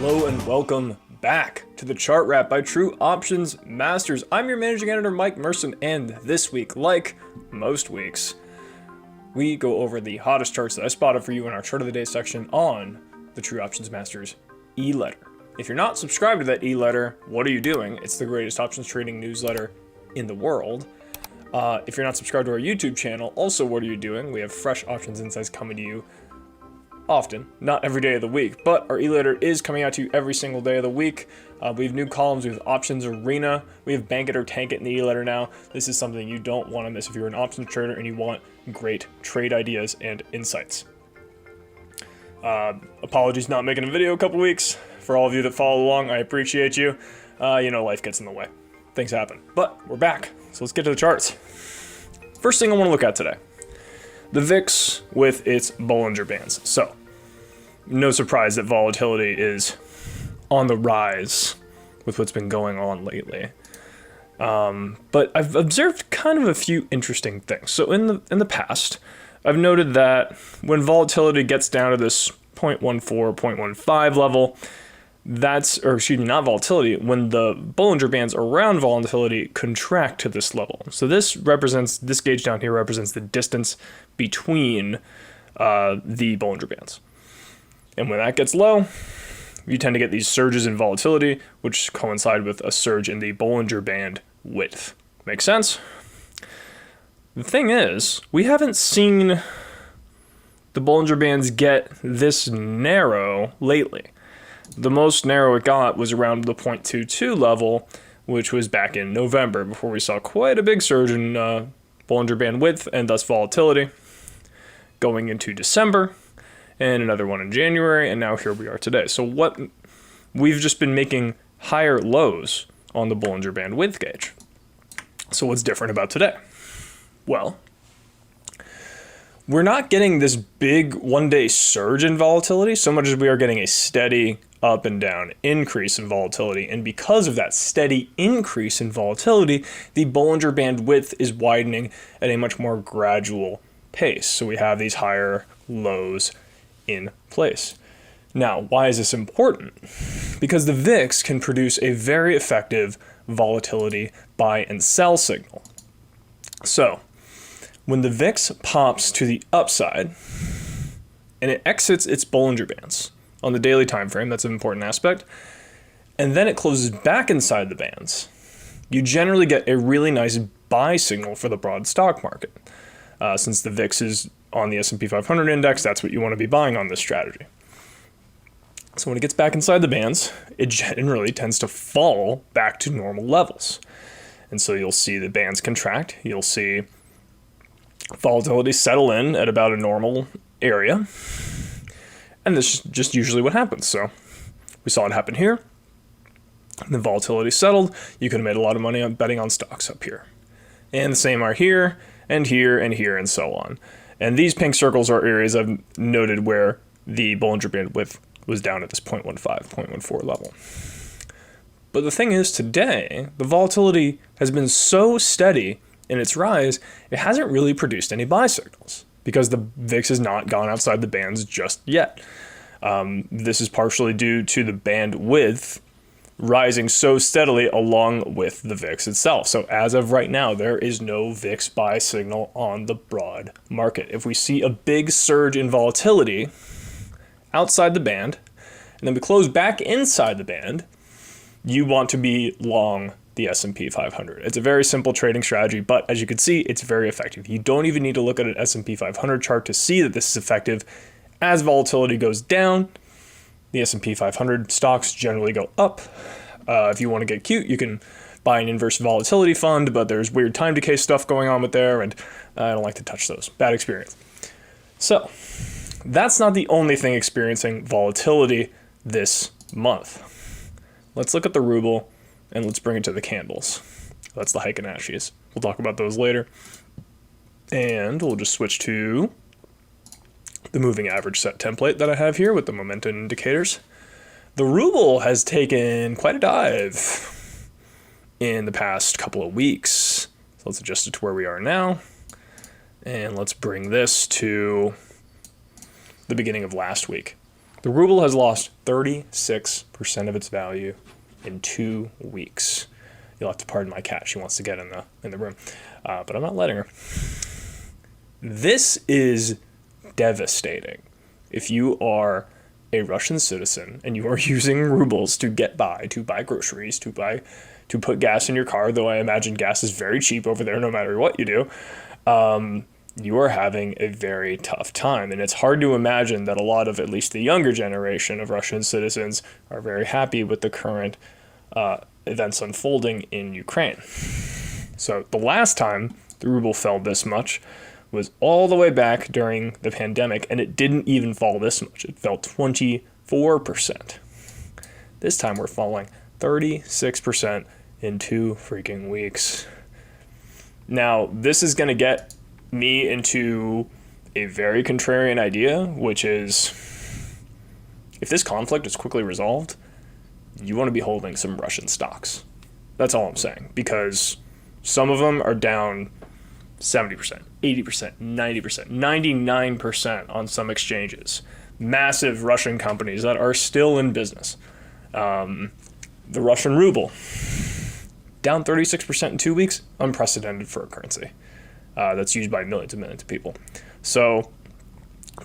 Hello and welcome back to the Chart Wrap by True Options Masters. I'm your managing editor, Mike Merson, and this week, like most weeks, we go over the hottest charts that I spotted for you in our Chart of the Day section on the True Options Masters e-letter. If you're not subscribed to that e-letter, what are you doing? It's the greatest options trading newsletter in the world. If you're not subscribed to our YouTube channel, also what are you doing? We have fresh options insights coming to you often, not every day of the week, but our e-letter is coming out to you every single day of the week. We have new columns with Options Arena. We have Bank It or Tank It in the e-letter now. This is something you don't want to miss if you're an options trader and you want great trade ideas and insights. Apologies not making a video a couple weeks. For all of you that follow along, I appreciate you. Life gets in the way. Things happen. But we're back, so let's get to the charts. First thing I want to look at today, the VIX with its Bollinger Bands. So, no surprise that volatility is on the rise with what's been going on lately. But I've observed kind of a few interesting things. So in the past, I've noted that when volatility gets down to this 0.14, 0.15 level, not volatility, when the Bollinger Bands around volatility contract to this level. So this gauge down here represents the distance between the Bollinger Bands. And when that gets low, you tend to get these surges in volatility, which coincide with a surge in the Bollinger Band width. Make sense? The thing is, we haven't seen the Bollinger Bands get this narrow lately. The most narrow it got was around the 0.22 level, which was back in November, before we saw quite a big surge in Bollinger Band width and thus volatility going into December, and another one in January, and now here we are today. So we've just been making higher lows on the Bollinger Band width gauge. So what's different about today? Well, we're not getting this big one-day surge in volatility so much as we are getting a steady up and down increase in volatility. And because of that steady increase in volatility, the Bollinger Band width is widening at a much more gradual pace. So we have these higher lows in place. Now, why is this important? Because the VIX can produce a very effective volatility buy and sell signal. So when the VIX pops to the upside and it exits its Bollinger Bands on the daily time frame, that's an important aspect, and then it closes back inside the bands, you generally get a really nice buy signal for the broad stock market. Since the VIX is on the S&P 500 index, that's what you want to be buying on this strategy. So when it gets back inside the bands, it generally tends to fall back to normal levels. And so you'll see the bands contract, you'll see volatility settle in at about a normal area. And this is just usually what happens. So we saw it happen here. The volatility settled. You could have made a lot of money on betting on stocks up here. And the same are here, and here, and here, and so on. And these pink circles are areas I've noted where the Bollinger Band width was down at this 0.15, 0.14 level. But the thing is, today, the volatility has been so steady in its rise, it hasn't really produced any buy signals because the VIX has not gone outside the bands just yet. This is partially due to the band width rising so steadily along with the VIX itself. So as of right now, there is no VIX buy signal on the broad market. If we see a big surge in volatility outside the band, and then we close back inside the band, you want to be long the S&P 500. It's a very simple trading strategy, but as you can see, it's very effective. You don't even need to look at an S&P 500 chart to see that this is effective. As volatility goes down, the S&P 500 stocks generally go up. If you want to get cute, you can buy an inverse volatility fund, but there's weird time decay stuff going on with there, and I don't like to touch those. Bad experience. So that's not the only thing experiencing volatility this month. Let's look at the Ruble, and let's bring it to the candles. That's the Heiken Ashes. We'll talk about those later. And we'll just switch to the moving average set template that I have here with the momentum indicators. The Ruble has taken quite a dive in the past couple of weeks. So let's adjust it to where we are now. And let's bring this to the beginning of last week. The ruble has lost 36% of its value in 2 weeks. You'll have to pardon my cat. She wants to get in the room, but I'm not letting her. This is devastating. If you are a Russian citizen and you are using rubles to get by, to buy groceries, to put gas in your car, though I imagine gas is very cheap over there no matter what you do, you are having a very tough time. And it's hard to imagine that a lot of at least the younger generation of Russian citizens are very happy with the current events unfolding in Ukraine. So the last time the ruble fell this much was all the way back during the pandemic, and it didn't even fall this much. It fell 24%. This time we're falling 36% in 2 freaking weeks. Now, this is going to get me into a very contrarian idea, which is if this conflict is quickly resolved, you want to be holding some Russian stocks. That's all I'm saying, because some of them are down 70%, 80%, 90%, 99% on some exchanges. Massive Russian companies that are still in business. The Russian ruble, down 36% in 2 weeks, unprecedented for a currency that's used by millions and millions of people. So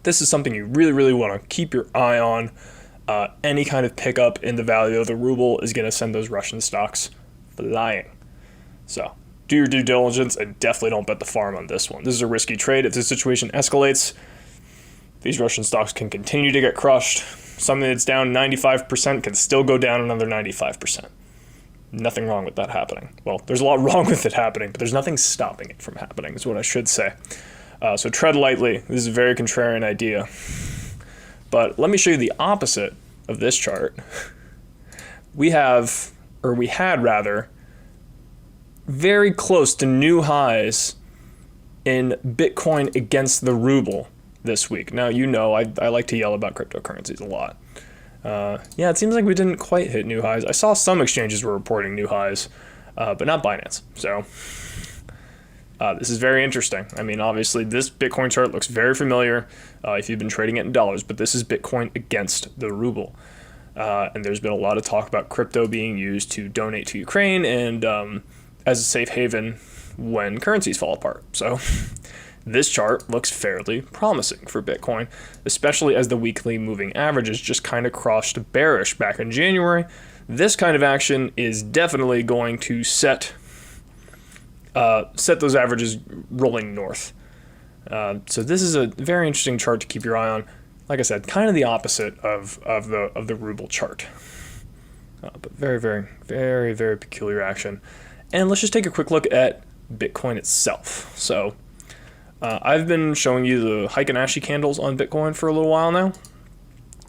this is something you really, really want to keep your eye on. Any kind of pickup in the value of the ruble is going to send those Russian stocks flying. So do your due diligence and definitely don't bet the farm on this one. This is a risky trade. If the situation escalates, these Russian stocks can continue to get crushed. Something that's down 95% can still go down another 95%. Nothing wrong with that happening. Well, there's a lot wrong with it happening, but there's nothing stopping it from happening, is what I should say. So tread lightly. This is a very contrarian idea. But let me show you the opposite of this chart. We had very close to new highs in Bitcoin against the ruble this week. Now, you know, I like to yell about cryptocurrencies a lot. Yeah, it seems like we didn't quite hit new highs. I saw some exchanges were reporting new highs, but not Binance. So this is very interesting. I mean, obviously, this Bitcoin chart looks very familiar if you've been trading it in dollars, but this is Bitcoin against the ruble. And there's been a lot of talk about crypto being used to donate to Ukraine and as a safe haven when currencies fall apart. So this chart looks fairly promising for Bitcoin, especially as the weekly moving averages just kind of crossed bearish back in January. This kind of action is definitely going to set those averages rolling north. So this is a very interesting chart to keep your eye on. Like I said, kind of the opposite of the ruble chart, but very, very, very, very peculiar action. And let's just take a quick look at Bitcoin itself. So I've been showing you the Heikin-Ashi candles on Bitcoin for a little while now,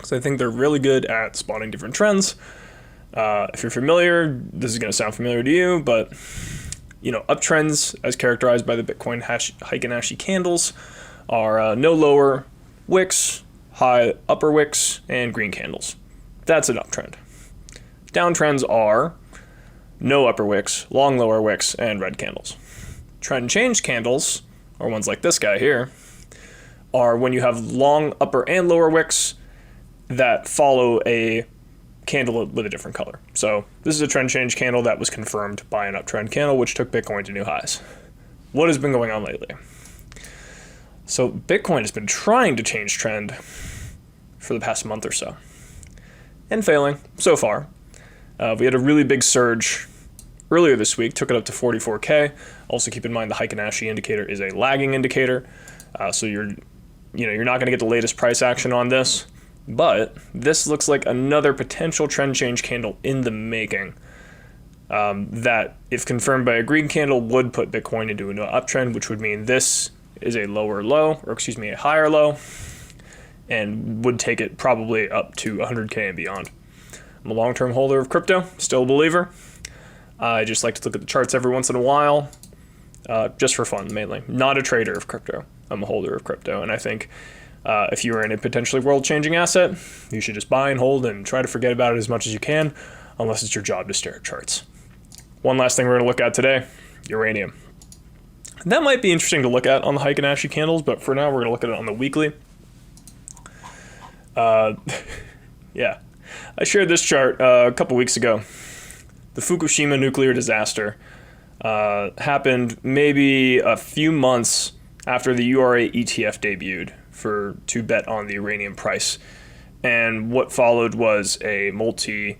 so I think they're really good at spotting different trends. If you're familiar, this is going to sound familiar to you, but you know, uptrends as characterized by the Bitcoin Heikin-Ashi candles are no lower wicks, high upper wicks, and green candles. That's an uptrend. Downtrends are no upper wicks, long lower wicks, and red candles. Trend change candles, or ones like this guy here, are when you have long upper and lower wicks that follow a candle with a different color. So this is a trend change candle that was confirmed by an uptrend candle, which took Bitcoin to new highs. What has been going on lately? So Bitcoin has been trying to change trend for the past month or so, and failing so far. We had a really big surge earlier this week, took it up to 44K. Also keep in mind the Heikin-Ashi indicator is a lagging indicator, so you're not going to get the latest price action on this. But this looks like another potential trend change candle in the making that, if confirmed by a green candle, would put Bitcoin into an uptrend, which would mean this is a a higher low, and would take it probably up to 100K and beyond. I'm a long-term holder of crypto, still a believer. I just like to look at the charts every once in a while, just for fun mainly. Not a trader of crypto. I'm a holder of crypto, and I think if you are in a potentially world-changing asset, you should just buy and hold and try to forget about it as much as you can, unless it's your job to stare at charts. One last thing we're going to look at today, uranium. That might be interesting to look at on the Heikin-Ashi candles, but for now we're going to look at it on the weekly. Uh, yeah. I shared this chart a couple weeks ago. The Fukushima nuclear disaster happened maybe a few months after the URA ETF debuted to bet on the uranium price. And what followed was a multi-year,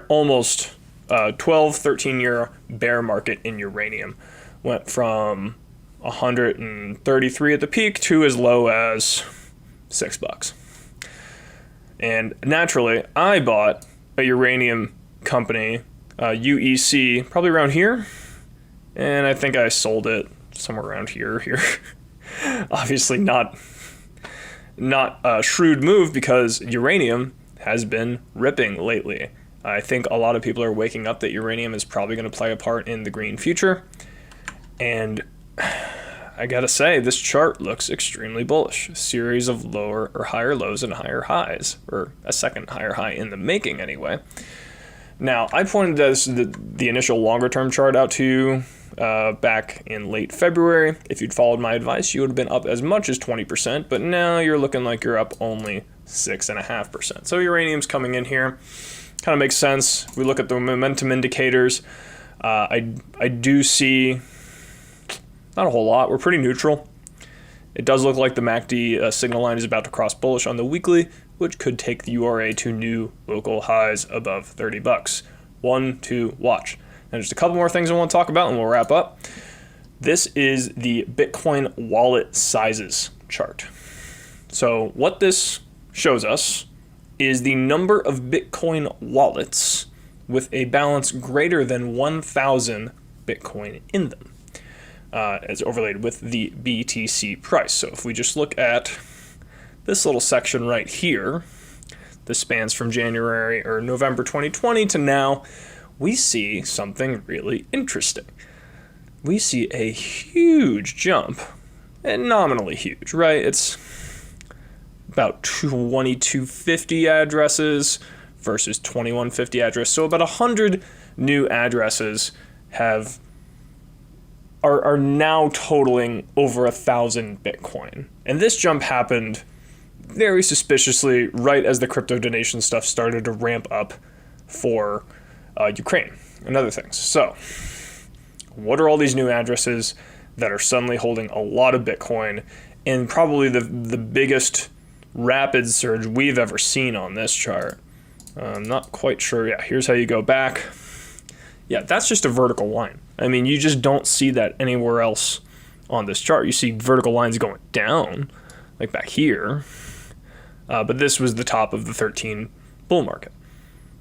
almost 12, 13-year bear market in uranium. Went from 133 at the peak to as low as $6. And naturally, I bought a uranium company, UEC, probably around here. And I think I sold it somewhere around here. Obviously not a shrewd move because uranium has been ripping lately. I think a lot of people are waking up that uranium is probably going to play a part in the green future. And I gotta say, this chart looks extremely bullish. A series of lower or higher lows and higher highs, or a second higher high in the making anyway. Now, I pointed the initial longer term chart out to you back in late February. If you'd followed my advice, you would have been up as much as 20%, but now you're looking like you're up only 6.5%. So uranium's coming in here. Kind of makes sense. We look at the momentum indicators. I do see not a whole lot. We're pretty neutral. It does look like the MACD signal line is about to cross bullish on the weekly, which could take the URA to new local highs above $30. One to watch. And just a couple more things I want to talk about and we'll wrap up. This is the Bitcoin wallet sizes chart. So what this shows us is the number of Bitcoin wallets with a balance greater than 1,000 Bitcoin in them, as overlaid with the BTC price. So if we just look at this little section right here, this spans from January or November 2020 to now, we see something really interesting. We see a huge jump, and nominally huge, right? It's about 2250 addresses versus 2150 addresses. So about 100 new addresses are now totaling over 1,000 Bitcoin. And this jump happened very suspiciously right as the crypto donation stuff started to ramp up for Ukraine and other things. So what are all these new addresses that are suddenly holding a lot of Bitcoin and probably the biggest rapid surge we've ever seen on this chart? I'm not quite sure. Yeah, here's how you go back. Yeah, that's just a vertical line. I mean, you just don't see that anywhere else on this chart. You see vertical lines going down, like back here. But this was the top of the 13 bull market.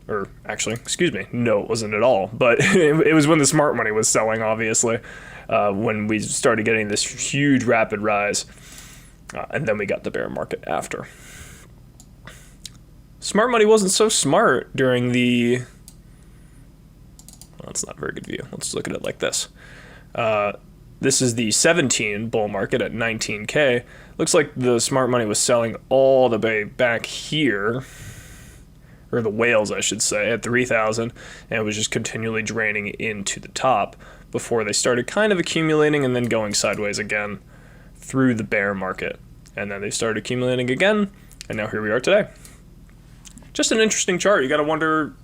Or actually, excuse me, no, it wasn't at all. But it was when the smart money was selling, obviously, when we started getting this huge rapid rise. And then we got the bear market after. Smart money wasn't so smart during the... Well, that's not a very good view. Let's look at it like this. This is the 17 bull market at 19K. Looks like the smart money was selling all the way back here, or the whales, I should say, at 3,000, and it was just continually draining into the top before they started kind of accumulating and then going sideways again through the bear market. And then they started accumulating again, and now here we are today. Just an interesting chart. You got to wonder,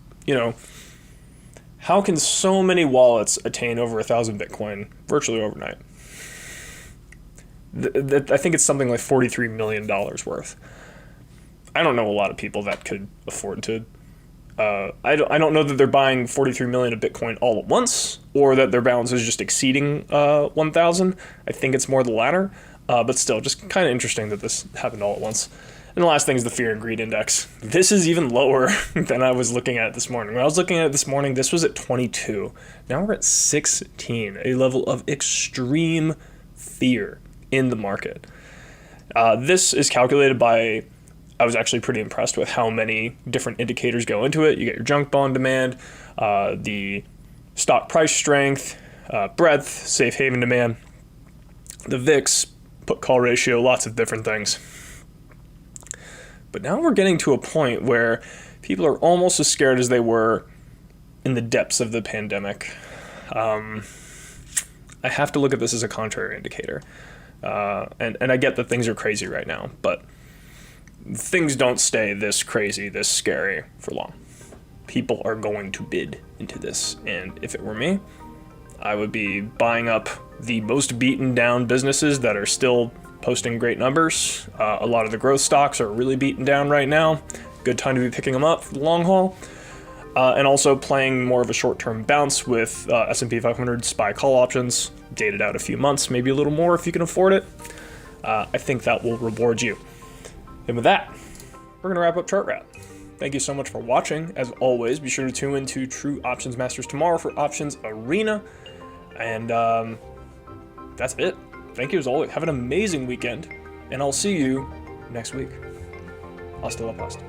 how can so many wallets attain over 1,000 Bitcoin virtually overnight? I think it's something like $43 million worth. I don't know a lot of people that could afford to. I don't know that they're buying 43 million of Bitcoin all at once, or that their balance is just exceeding 1,000. I think it's more the latter. But still, just kind of interesting that this happened all at once. And the last thing is the fear and greed index. This is even lower than I was looking at this morning. When I was looking at it this morning, this was at 22. Now we're at 16, a level of extreme fear in the market. This is calculated by, I was actually pretty impressed with how many different indicators go into it. You get your junk bond demand, the stock price strength, breadth, safe haven demand, the VIX, put call ratio, lots of different things. But now we're getting to a point where people are almost as scared as they were in the depths of the pandemic. I have to look at this as a contrary indicator. And I get that things are crazy right now, but things don't stay this crazy, this scary for long. People are going to bid into this, and if it were me, I would be buying up the most beaten down businesses that are still posting great numbers. A lot of the growth stocks are really beaten down right now. Good time to be picking them up for the long haul. And also playing more of a short-term bounce with S&P 500 SPY call options, dated out a few months, maybe a little more if you can afford it. I think that will reward you. And with that, we're going to wrap up Chart Wrap. Thank you so much for watching. As always, be sure to tune into True Options Masters tomorrow for Options Arena. And that's it. Thank you as always. Have an amazing weekend, and I'll see you next week. Hasta la pasta.